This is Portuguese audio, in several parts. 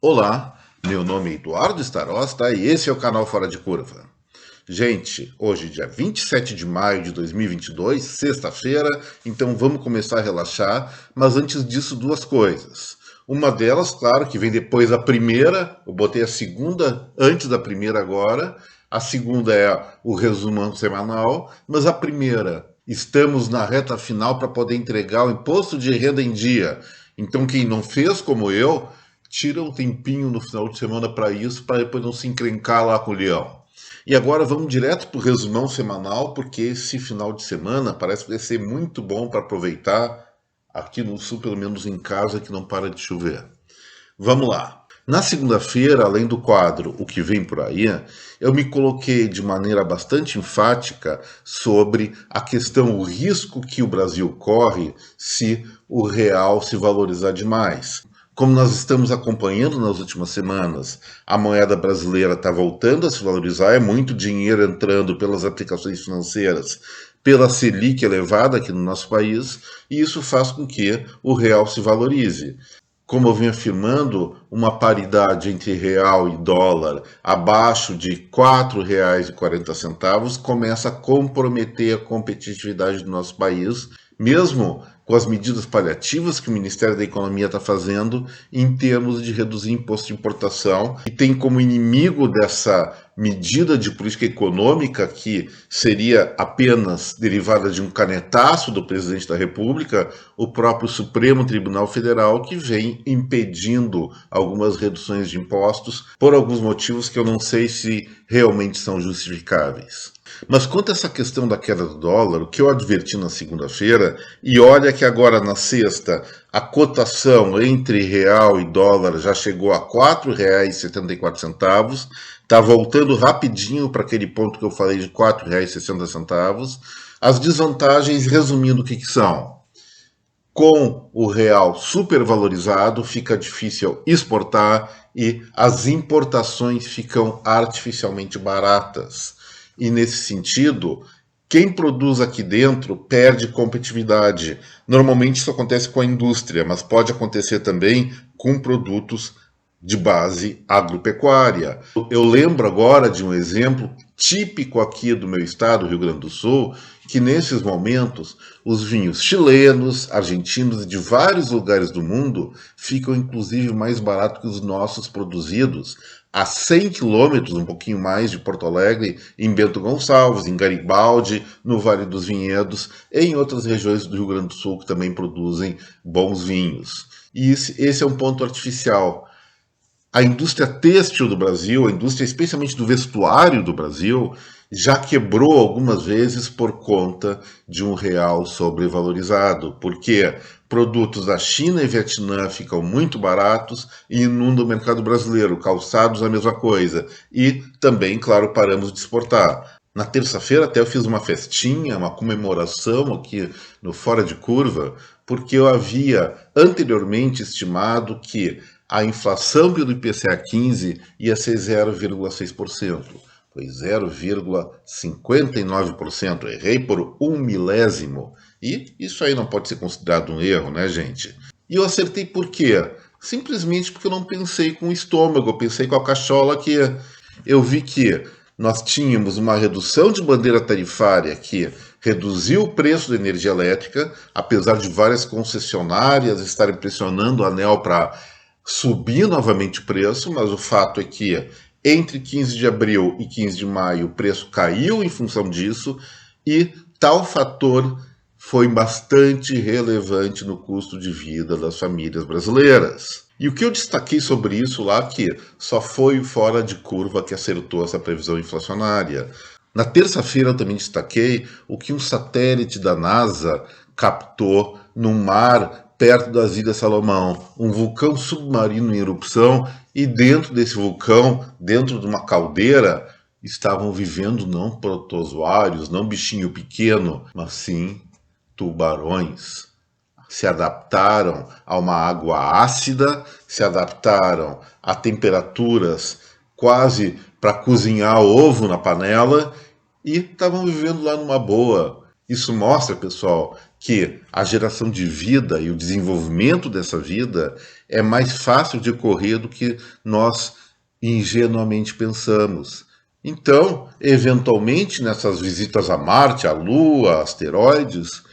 Olá, meu nome é Eduardo Starosta e esse é o canal Fora de Curva. Gente, hoje dia 27 de maio de 2022, sexta-feira, então vamos começar a relaxar, mas antes disso duas coisas. Uma delas, claro, que vem depois da primeira, eu botei a segunda antes da primeira agora, a segunda é o resumão semanal, mas a primeira, estamos na reta final para poder entregar o imposto de renda em dia. Então quem não fez como eu, tira um tempinho no final de semana para isso, para depois não se encrencar lá com o leão. E agora vamos direto para o resumão semanal, porque esse final de semana parece que vai ser muito bom para aproveitar aqui no sul, pelo menos em casa, que não para de chover. Vamos lá. Na segunda-feira, além do quadro O que Vem Por Aí, eu me coloquei de maneira bastante enfática sobre a questão, o risco que o Brasil corre se o real se valorizar demais. Como nós estamos acompanhando nas últimas semanas, a moeda brasileira está voltando a se valorizar, é muito dinheiro entrando pelas aplicações financeiras, pela Selic elevada aqui no nosso país, e isso faz com que o real se valorize. Como eu venho afirmando, uma paridade entre real e dólar abaixo de R$ 4,40 começa a comprometer a competitividade do nosso país, mesmo com as medidas paliativas que o Ministério da Economia está fazendo em termos de reduzir imposto de importação, e tem como inimigo dessa medida de política econômica, que seria apenas derivada de um canetaço do presidente da República, o próprio Supremo Tribunal Federal, que vem impedindo algumas reduções de impostos por alguns motivos que eu não sei se realmente são justificáveis. Mas quanto a essa questão da queda do dólar, o que eu adverti na segunda-feira, e olha que agora na sexta a cotação entre real e dólar já chegou a R$ 4,74, está voltando rapidinho para aquele ponto que eu falei de R$ 4,60. As desvantagens, resumindo, o que são? Com o real supervalorizado, fica difícil exportar e as importações ficam artificialmente baratas. E nesse sentido, quem produz aqui dentro perde competitividade. Normalmente isso acontece com a indústria, mas pode acontecer também com produtos de base agropecuária. Eu lembro agora de um exemplo típico aqui do meu estado, Rio Grande do Sul, que nesses momentos os vinhos chilenos, argentinos e de vários lugares do mundo ficam inclusive mais baratos que os nossos produzidos a 100 quilômetros, um pouquinho mais de Porto Alegre, em Bento Gonçalves, em Garibaldi, no Vale dos Vinhedos, e em outras regiões do Rio Grande do Sul que também produzem bons vinhos. E esse é um ponto artificial. A indústria têxtil do Brasil, a indústria especialmente do vestuário do Brasil, já quebrou algumas vezes por conta de um real sobrevalorizado, porque produtos da China e Vietnã ficam muito baratos e inundam o mercado brasileiro, calçados a mesma coisa, e também, claro, paramos de exportar. Na terça-feira até eu fiz uma festinha, uma comemoração aqui no Fora de Curva, porque eu havia anteriormente estimado que a inflação pelo IPCA 15 ia ser 0,6%. Foi 0,59%. Errei por 1 milésimo. E isso aí não pode ser considerado um erro, né, gente? E eu acertei por quê? Simplesmente porque eu não pensei com o estômago, eu pensei com a cachola, que eu vi que nós tínhamos uma redução de bandeira tarifária que reduziu o preço da energia elétrica, apesar de várias concessionárias estarem pressionando a ANEEL para subir novamente o preço, mas o fato é que entre 15 de abril e 15 de maio o preço caiu em função disso, e tal fator foi bastante relevante no custo de vida das famílias brasileiras. E o que eu destaquei sobre isso lá, que só foi o Fora de Curva que acertou essa previsão inflacionária. Na terça-feira eu também destaquei o que um satélite da NASA captou no mar perto das Ilhas Salomão, um vulcão submarino em erupção, e dentro desse vulcão, dentro de uma caldeira, estavam vivendo não protozoários, não bichinho pequeno, mas sim tubarões. Se adaptaram a uma água ácida, se adaptaram a temperaturas quase para cozinhar ovo na panela e estavam vivendo lá numa boa. Isso mostra, pessoal, que a geração de vida e o desenvolvimento dessa vida é mais fácil de ocorrer do que nós ingenuamente pensamos. Então, eventualmente, nessas visitas a Marte, a Lua, asteroides,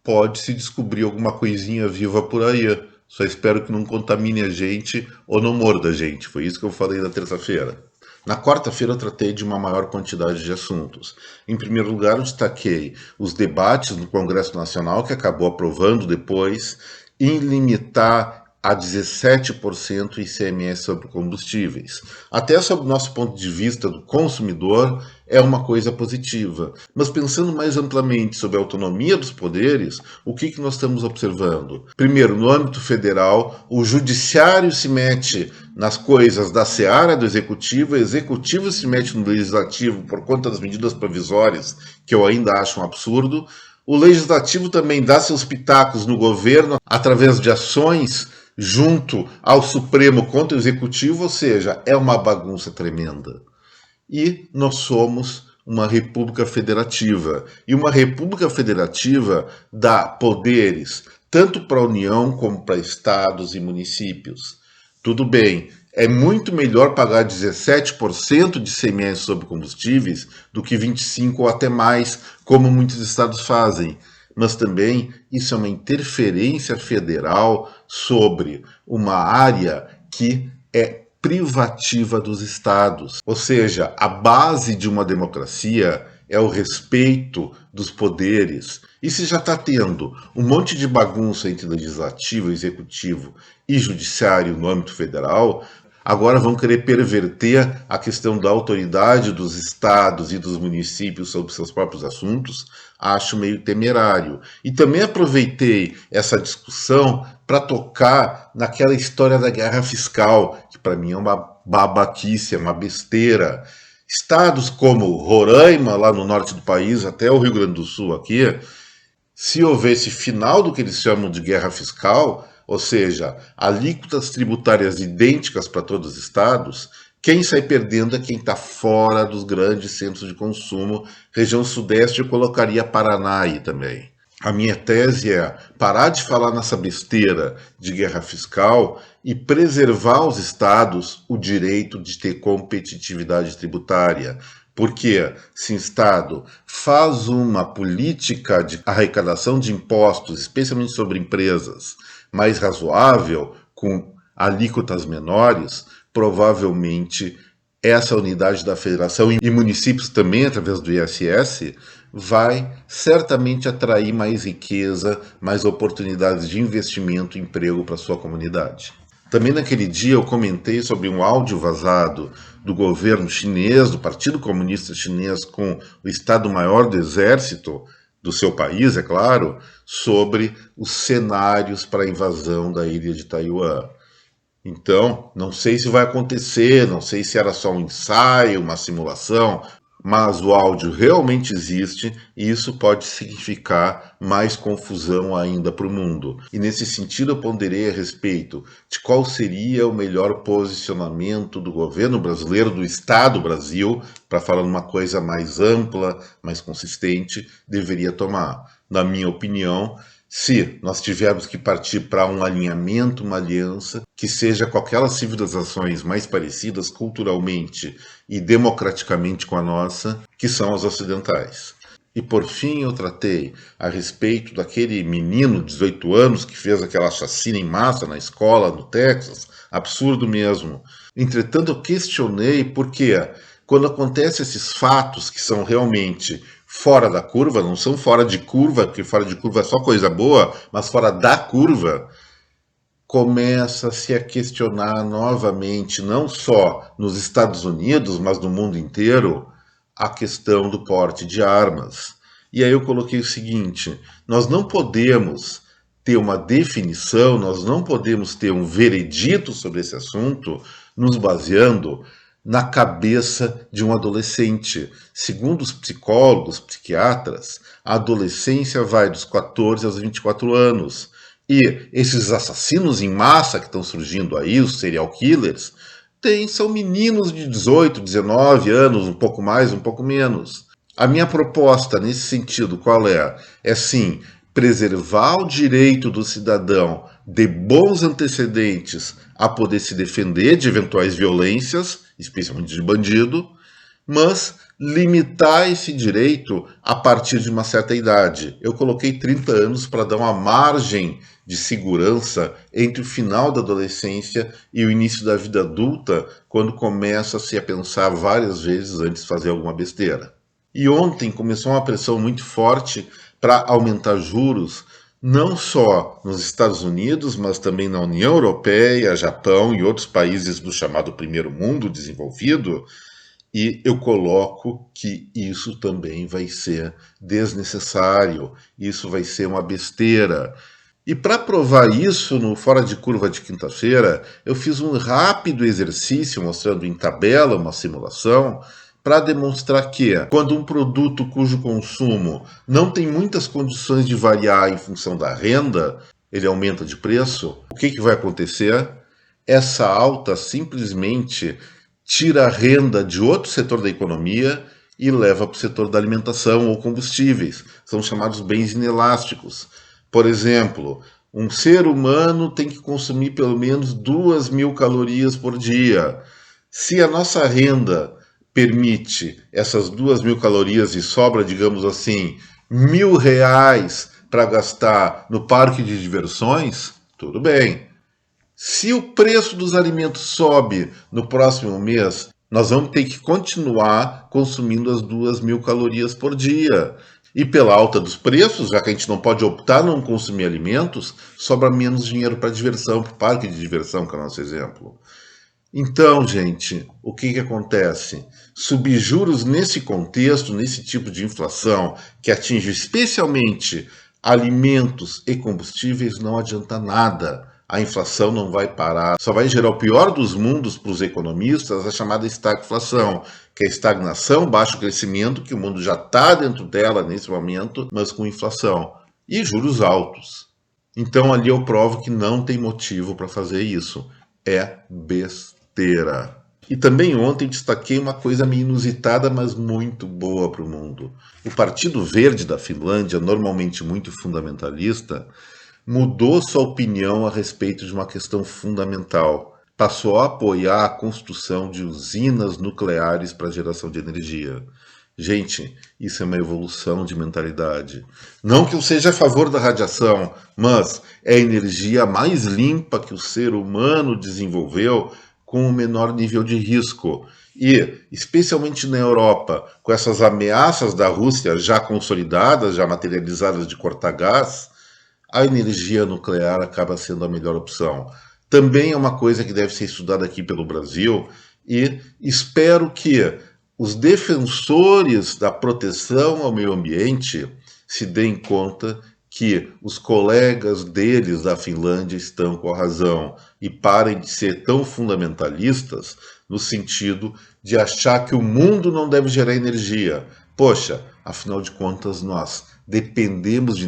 pode-se descobrir alguma coisinha viva por aí. Só espero que não contamine a gente ou não morda a gente. Foi isso que eu falei na terça-feira. Na quarta-feira eu tratei de uma maior quantidade de assuntos. Em primeiro lugar, eu destaquei os debates no Congresso Nacional, que acabou aprovando depois, em limitar a 17% o ICMS sobre combustíveis. Até sob o nosso ponto de vista do consumidor, é uma coisa positiva. Mas pensando mais amplamente sobre a autonomia dos poderes, o que nós estamos observando? Primeiro, no âmbito federal, o judiciário se mete nas coisas da seara do executivo, o executivo se mete no legislativo por conta das medidas provisórias, que eu ainda acho um absurdo. O legislativo também dá seus pitacos no governo através de ações junto ao Supremo contra o Executivo, ou seja, é uma bagunça tremenda. E nós somos uma república federativa. E uma república federativa dá poderes tanto para a União como para estados e municípios. Tudo bem, é muito melhor pagar 17% de ICMS sobre combustíveis do que 25% ou até mais, como muitos estados fazem. Mas também isso é uma interferência federal sobre uma área que é privativa dos estados. Ou seja, a base de uma democracia é o respeito dos poderes. E se já está tendo um monte de bagunça entre legislativo, executivo e judiciário no âmbito federal, agora vão querer perverter a questão da autoridade dos estados e dos municípios sobre seus próprios assuntos. Acho meio temerário. E também aproveitei essa discussão para tocar naquela história da guerra fiscal, que para mim é uma babaquice, é uma besteira. Estados como Roraima, lá no norte do país, até o Rio Grande do Sul aqui, se houvesse final do que eles chamam de guerra fiscal, ou seja, alíquotas tributárias idênticas para todos os estados, quem sai perdendo é quem está fora dos grandes centros de consumo. Região sudeste eu colocaria Paraná aí também. A minha tese é parar de falar nessa besteira de guerra fiscal e preservar aos estados o direito de ter competitividade tributária. Porque se o Estado faz uma política de arrecadação de impostos, especialmente sobre empresas, mais razoável, com alíquotas menores, provavelmente essa unidade da federação e municípios também, através do ISS, vai certamente atrair mais riqueza, mais oportunidades de investimento e emprego para a sua comunidade. Também naquele dia eu comentei sobre um áudio vazado do governo chinês, do Partido Comunista Chinês, com o Estado-Maior do Exército do seu país, é claro, sobre os cenários para a invasão da ilha de Taiwan. Então, não sei se vai acontecer, não sei se era só um ensaio, uma simulação, mas o áudio realmente existe e isso pode significar mais confusão ainda para o mundo. E nesse sentido eu ponderei a respeito de qual seria o melhor posicionamento do governo brasileiro, do Estado Brasil, para falar numa coisa mais ampla, mais consistente, deveria tomar. Na minha opinião, se nós tivermos que partir para um alinhamento, uma aliança, que seja com aquelas civilizações mais parecidas culturalmente e democraticamente com a nossa, que são as ocidentais. E por fim eu tratei a respeito daquele menino de 18 anos que fez aquela chacina em massa na escola no Texas, absurdo mesmo. Entretanto eu questionei por que quando acontecem esses fatos que são realmente fora da curva, não são fora de curva, porque fora de curva é só coisa boa, mas fora da curva, começa-se a questionar novamente, não só nos Estados Unidos, mas no mundo inteiro, a questão do porte de armas. E aí eu coloquei o seguinte: nós não podemos ter uma definição, nós não podemos ter um veredito sobre esse assunto, nos baseando na cabeça de um adolescente. Segundo os psicólogos, psiquiatras, a adolescência vai dos 14 aos 24 anos. E esses assassinos em massa que estão surgindo aí, os serial killers, são meninos de 18, 19 anos, um pouco mais, um pouco menos. A minha proposta nesse sentido, qual é? É sim, preservar o direito do cidadão de bons antecedentes a poder se defender de eventuais violências, especialmente de bandido, mas limitar esse direito a partir de uma certa idade. Eu coloquei 30 anos para dar uma margem de segurança entre o final da adolescência e o início da vida adulta, quando começa-se a pensar várias vezes antes de fazer alguma besteira. E ontem começou uma pressão muito forte para aumentar juros, não só nos Estados Unidos, mas também na União Europeia, Japão e outros países do chamado primeiro mundo desenvolvido. E eu coloco que isso também vai ser desnecessário, isso vai ser uma besteira. E para provar isso, no Fora de Curva de quinta-feira, eu fiz um rápido exercício mostrando em tabela uma simulação para demonstrar que, quando um produto cujo consumo não tem muitas condições de variar em função da renda, ele aumenta de preço, o que vai acontecer? Essa alta simplesmente tira a renda de outro setor da economia e leva para o setor da alimentação ou combustíveis. São chamados bens inelásticos. Por exemplo, um ser humano tem que consumir pelo menos 2.000 calorias por dia. Se a nossa renda permite essas 2.000 calorias e sobra, digamos assim, R$ 1.000 para gastar no parque de diversões, tudo bem. Se o preço dos alimentos sobe no próximo mês, nós vamos ter que continuar consumindo as 2.000 calorias por dia. E pela alta dos preços, já que a gente não pode optar não consumir alimentos, sobra menos dinheiro para diversão, para o parque de diversão, que é o nosso exemplo. Então, gente, o que acontece? Subir juros nesse contexto, nesse tipo de inflação, que atinge especialmente alimentos e combustíveis, não adianta nada. A inflação não vai parar, só vai gerar o pior dos mundos para os economistas, a chamada estagflação, que é estagnação, baixo crescimento, que o mundo já está dentro dela nesse momento, mas com inflação. E juros altos. Então ali eu provo que não tem motivo para fazer isso. É besteira. E também ontem destaquei uma coisa meio inusitada, mas muito boa para o mundo. O Partido Verde da Finlândia, normalmente muito fundamentalista, mudou sua opinião a respeito de uma questão fundamental. Passou a apoiar a construção de usinas nucleares para geração de energia. Gente, isso é uma evolução de mentalidade. Não que eu seja a favor da radiação, mas é a energia mais limpa que o ser humano desenvolveu com o menor nível de risco. E, especialmente na Europa, com essas ameaças da Rússia já consolidadas, já materializadas de cortar gás, a energia nuclear acaba sendo a melhor opção. Também é uma coisa que deve ser estudada aqui pelo Brasil e espero que os defensores da proteção ao meio ambiente se deem conta que os colegas deles da Finlândia estão com a razão e parem de ser tão fundamentalistas no sentido de achar que o mundo não deve gerar energia. Poxa, afinal de contas, nós dependemos de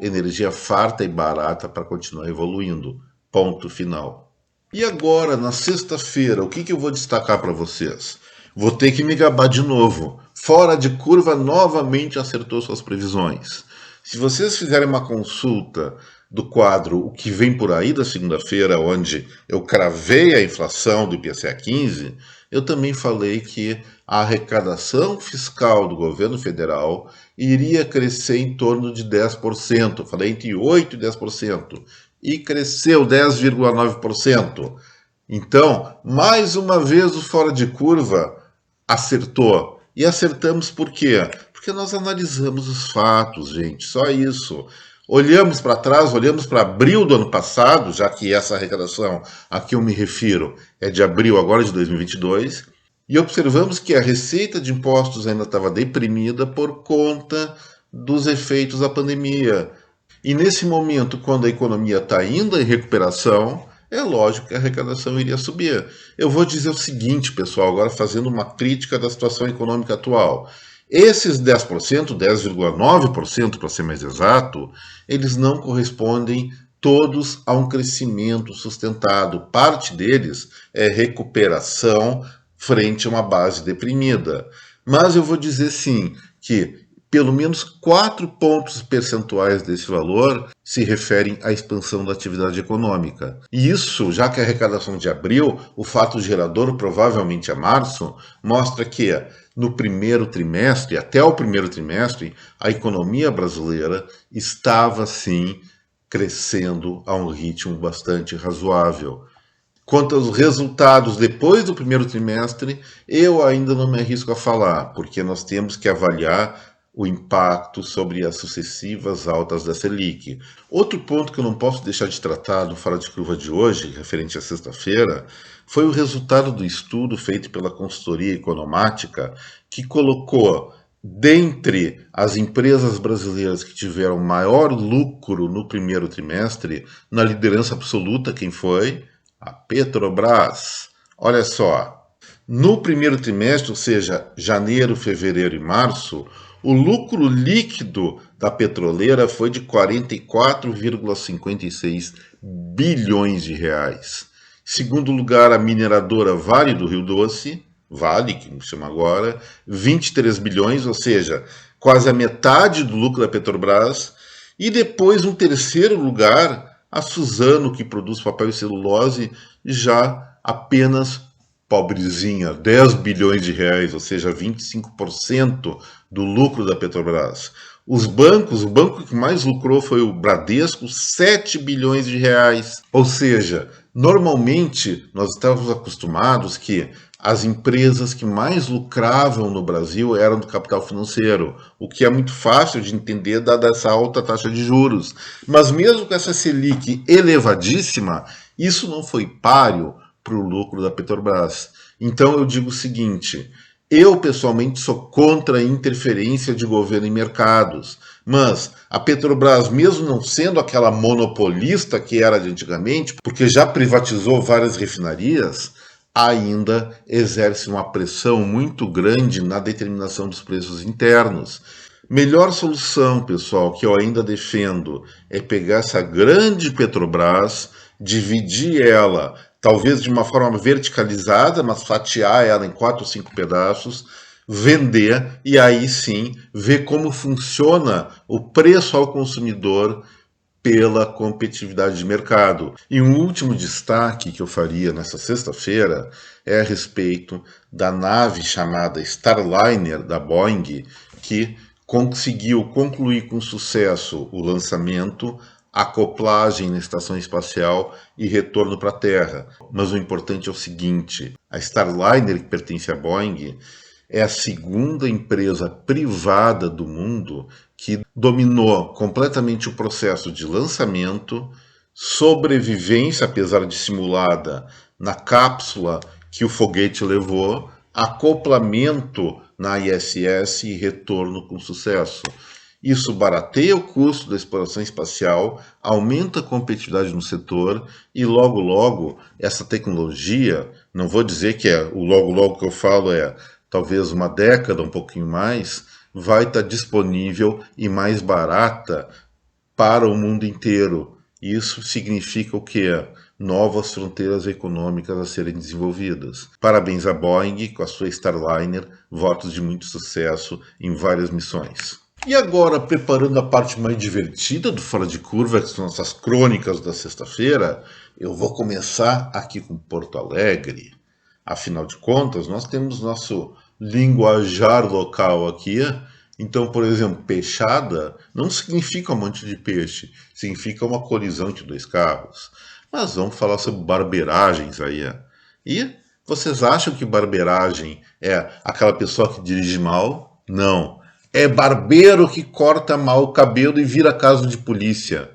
energia farta e barata para continuar evoluindo. Ponto final. E agora, na sexta-feira, o que eu vou destacar para vocês? Vou ter que me gabar de novo. Fora de Curva novamente acertou suas previsões. Se vocês fizerem uma consulta do quadro O que vem por aí da segunda-feira, onde eu cravei a inflação do IPCA 15, eu também falei que a arrecadação fiscal do governo federal iria crescer em torno de 10%. Falei entre 8% e 10%. E cresceu 10,9%. Então, mais uma vez o Fora de Curva acertou. E acertamos por quê? Porque nós analisamos os fatos, gente, só isso. Olhamos para trás, olhamos para abril do ano passado, já que essa arrecadação a que eu me refiro é de abril agora de 2022, e observamos que a receita de impostos ainda estava deprimida por conta dos efeitos da pandemia. E nesse momento, quando a economia está ainda em recuperação, é lógico que a arrecadação iria subir. Eu vou dizer o seguinte, pessoal, agora fazendo uma crítica da situação econômica atual. Esses 10%, 10,9% para ser mais exato, eles não correspondem todos a um crescimento sustentado. Parte deles é recuperação frente a uma base deprimida. Mas eu vou dizer sim que pelo menos 4 pontos percentuais desse valor se referem à expansão da atividade econômica. E isso, já que a arrecadação de abril, o fato gerador provavelmente é março, mostra que no primeiro trimestre, até o primeiro trimestre, a economia brasileira estava sim crescendo a um ritmo bastante razoável. Quanto aos resultados depois do primeiro trimestre, eu ainda não me arrisco a falar, porque nós temos que avaliar o impacto sobre as sucessivas altas da Selic. Outro ponto que eu não posso deixar de tratar no Fora de Curva de hoje, referente à sexta-feira, foi o resultado do estudo feito pela consultoria economática, que colocou dentre as empresas brasileiras que tiveram maior lucro no primeiro trimestre, na liderança absoluta, quem foi? A Petrobras. Olha só, no primeiro trimestre, ou seja, janeiro, fevereiro e março, o lucro líquido da petroleira foi de 44,56 bilhões de reais. Segundo lugar, a mineradora Vale do Rio Doce, Vale, que se chama agora, 23 bilhões, ou seja, quase a metade do lucro da Petrobras. E depois, no terceiro lugar, a Suzano, que produz papel e celulose, já apenas pobrezinha, 10 bilhões de reais, ou seja, 25% do lucro da Petrobras. Os bancos, o banco que mais lucrou foi o Bradesco, 7 bilhões de reais. Ou seja, normalmente nós estávamos acostumados que as empresas que mais lucravam no Brasil eram do capital financeiro, o que é muito fácil de entender dada essa alta taxa de juros. Mas mesmo com essa Selic elevadíssima, isso não foi páreo para o lucro da Petrobras. Então eu digo o seguinte: eu pessoalmente sou contra a interferência de governo em mercados, mas a Petrobras, mesmo não sendo aquela monopolista que era de antigamente, porque já privatizou várias refinarias, ainda exerce uma pressão muito grande na determinação dos preços internos. Melhor solução, pessoal, que eu ainda defendo, é pegar essa grande Petrobras, dividir ela, talvez de uma forma verticalizada, mas fatiar ela em 4 ou 5 pedaços, vender e aí sim ver como funciona o preço ao consumidor pela competitividade de mercado. E um último destaque que eu faria nessa sexta-feira é a respeito da nave chamada Starliner da Boeing, que conseguiu concluir com sucesso o lançamento, acoplagem na estação espacial e retorno para a Terra. Mas o importante é o seguinte: a Starliner, que pertence à Boeing, é a segunda empresa privada do mundo que dominou completamente o processo de lançamento, sobrevivência, apesar de simulada, na cápsula que o foguete levou, acoplamento na ISS e retorno com sucesso. Isso barateia o custo da exploração espacial, aumenta a competitividade no setor e logo logo essa tecnologia, não vou dizer que é o logo logo que eu falo é talvez uma década, um pouquinho mais, vai estar disponível e mais barata para o mundo inteiro. Isso significa o quê? Novas fronteiras econômicas a serem desenvolvidas. Parabéns à Boeing com a sua Starliner, votos de muito sucesso em várias missões. E agora, preparando a parte mais divertida do Fora de Curva, que são nossas crônicas da sexta-feira, eu vou começar aqui com Porto Alegre. Afinal de contas, nós temos nosso linguajar local aqui. Então, por exemplo, peixada não significa um monte de peixe, significa uma colisão entre dois carros. Mas vamos falar sobre barbeiragens aí. E vocês acham que barbeiragem é aquela pessoa que dirige mal? Não. É barbeiro que corta mal o cabelo e vira caso de polícia.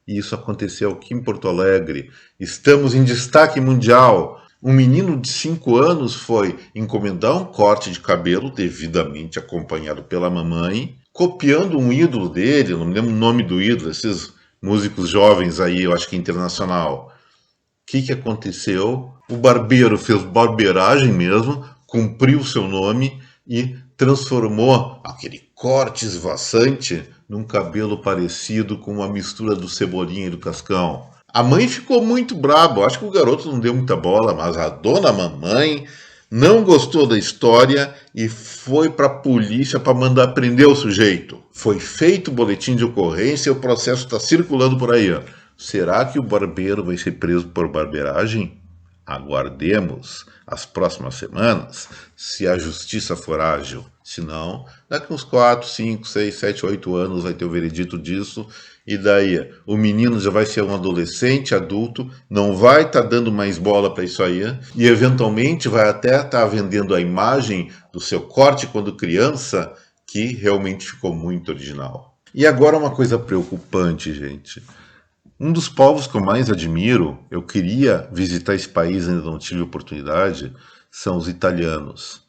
E isso aconteceu aqui em Porto Alegre. Estamos em destaque mundial. Um menino de 5 anos foi encomendar um corte de cabelo, devidamente acompanhado pela mamãe, copiando um ídolo dele, não me lembro o nome do ídolo, esses músicos jovens aí, eu acho que internacional. O que aconteceu? O barbeiro fez barbeiragem mesmo, cumpriu o seu nome e transformou aquele corte esvoaçante num cabelo parecido com uma mistura do Cebolinha e do Cascão. A mãe ficou muito braba, acho que o garoto não deu muita bola, mas a dona mamãe não gostou da história e foi para a polícia para mandar prender o sujeito. Foi feito o boletim de ocorrência e o processo está circulando por aí. Ó. Será que o barbeiro vai ser preso por barbeiragem? Aguardemos as próximas semanas, se a justiça for ágil. Se não, daqui uns 4, 5, 6, 7, 8 anos vai ter o veredito disso. E daí, o menino já vai ser um adolescente, adulto, não vai estar dando mais bola para isso aí, e eventualmente vai até estar vendendo a imagem do seu corte quando criança, que realmente ficou muito original. E agora uma coisa preocupante, gente. Um dos povos que eu mais admiro, eu queria visitar esse país, ainda não tive oportunidade, são os italianos.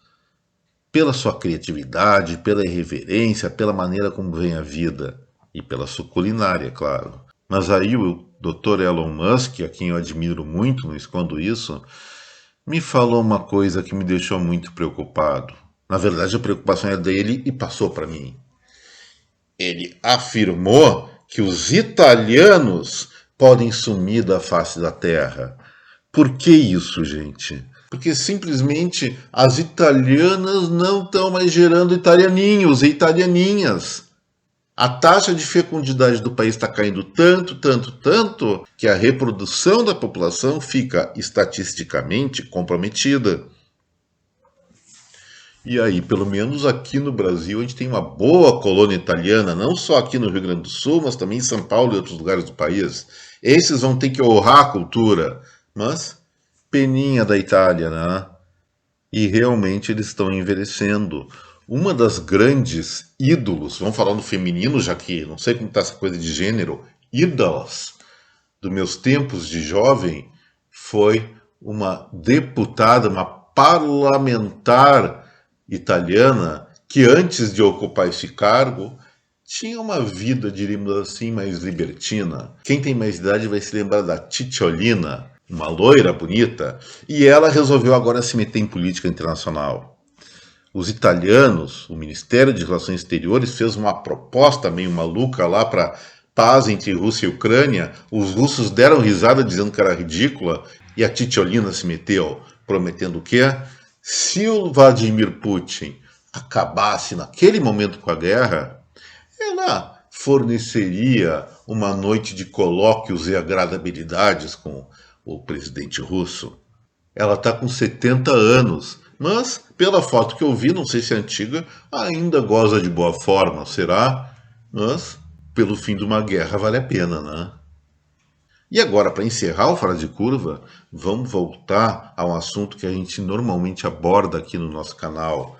Pela sua criatividade, pela irreverência, pela maneira como vem a vida. E pela sua culinária, claro. Mas aí o Dr. Elon Musk, a quem eu admiro muito, não escondo isso, me falou uma coisa que me deixou muito preocupado. Na verdade, a preocupação é dele e passou para mim. Ele afirmou que os italianos podem sumir da face da terra. Por que isso, gente? Porque simplesmente as italianas não estão mais gerando italianinhos e italianinhas. A taxa de fecundidade do país está caindo tanto, que a reprodução da população fica estatisticamente comprometida. E aí, pelo menos aqui no Brasil, a gente tem uma boa colônia italiana, não só aqui no Rio Grande do Sul, mas também em São Paulo e outros lugares do país. Esses vão ter que honrar a cultura, mas peninha da Itália, né? E realmente eles estão envelhecendo. Uma das grandes ídolos, vamos falar no feminino, já que não sei como está essa coisa de gênero, ídolas dos meus tempos de jovem, foi uma deputada, uma parlamentar italiana que antes de ocupar esse cargo tinha uma vida, diríamos assim, mais libertina. Quem tem mais idade vai se lembrar da Cicciolina, uma loira bonita, e ela resolveu agora se meter em política internacional. Os italianos, o Ministério de Relações Exteriores, fez uma proposta meio maluca lá para paz entre Rússia e Ucrânia. Os russos deram risada dizendo que era ridícula e a Cicciolina se meteu, prometendo o quê? Se o Vladimir Putin acabasse naquele momento com a guerra, ela forneceria uma noite de colóquios e agradabilidades com o presidente russo. Ela está com 70 anos, mas pela foto que eu vi, não sei se é antiga, ainda goza de boa forma, será? Mas pelo fim de uma guerra vale a pena, né? E agora, para encerrar o Fora de Curva, vamos voltar a um assunto que a gente normalmente aborda aqui no nosso canal: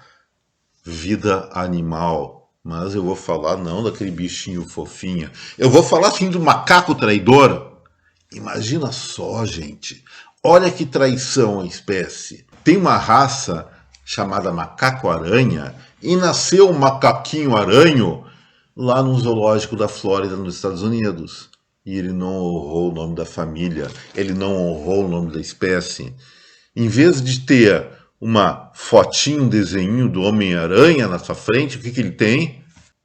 vida animal. Mas eu vou falar não daquele bichinho fofinho. Eu vou falar sim do macaco traidor. Imagina só, gente. Olha que traição a espécie. Tem uma raça chamada macaco-aranha e nasceu um macaquinho-aranho lá no zoológico da Flórida, nos Estados Unidos. E ele não honrou o nome da família, ele não honrou o nome da espécie. Em vez de ter uma fotinho, um desenho do Homem-Aranha na sua frente, o que ele tem?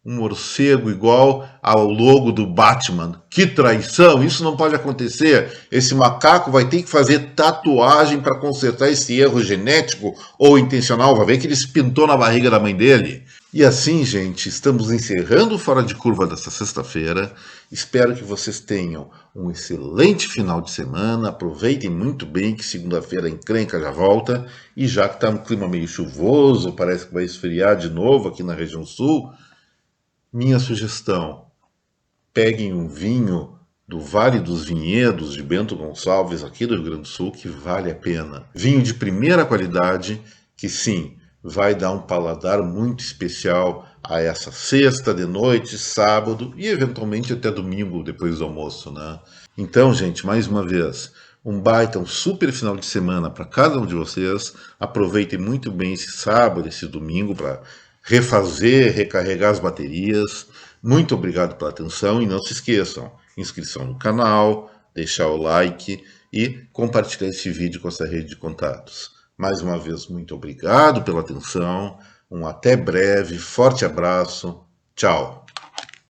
Um morcego igual ao logo do Batman. Que traição! Isso não pode acontecer. Esse macaco vai ter que fazer tatuagem para consertar esse erro genético ou intencional. Vai ver que ele se pintou na barriga da mãe dele. E assim, gente, estamos encerrando o Fora de Curva desta sexta-feira. Espero que vocês tenham um excelente final de semana. Aproveitem muito bem que segunda-feira a encrenca já volta. E já que está um clima meio chuvoso, parece que vai esfriar de novo aqui na região sul, minha sugestão: peguem um vinho do Vale dos Vinhedos, de Bento Gonçalves, aqui do Rio Grande do Sul, que vale a pena. Vinho de primeira qualidade, que sim, vai dar um paladar muito especial a essa sexta de noite, sábado e eventualmente até domingo depois do almoço, né? Então, gente, mais uma vez, um baita, um super final de semana para cada um de vocês. Aproveitem muito bem esse sábado, esse domingo para refazer, recarregar as baterias. Muito obrigado pela atenção e não se esqueçam, inscrição no canal, deixar o like e compartilhar esse vídeo com essa rede de contatos. Mais uma vez, muito obrigado pela atenção, um até breve, forte abraço, tchau!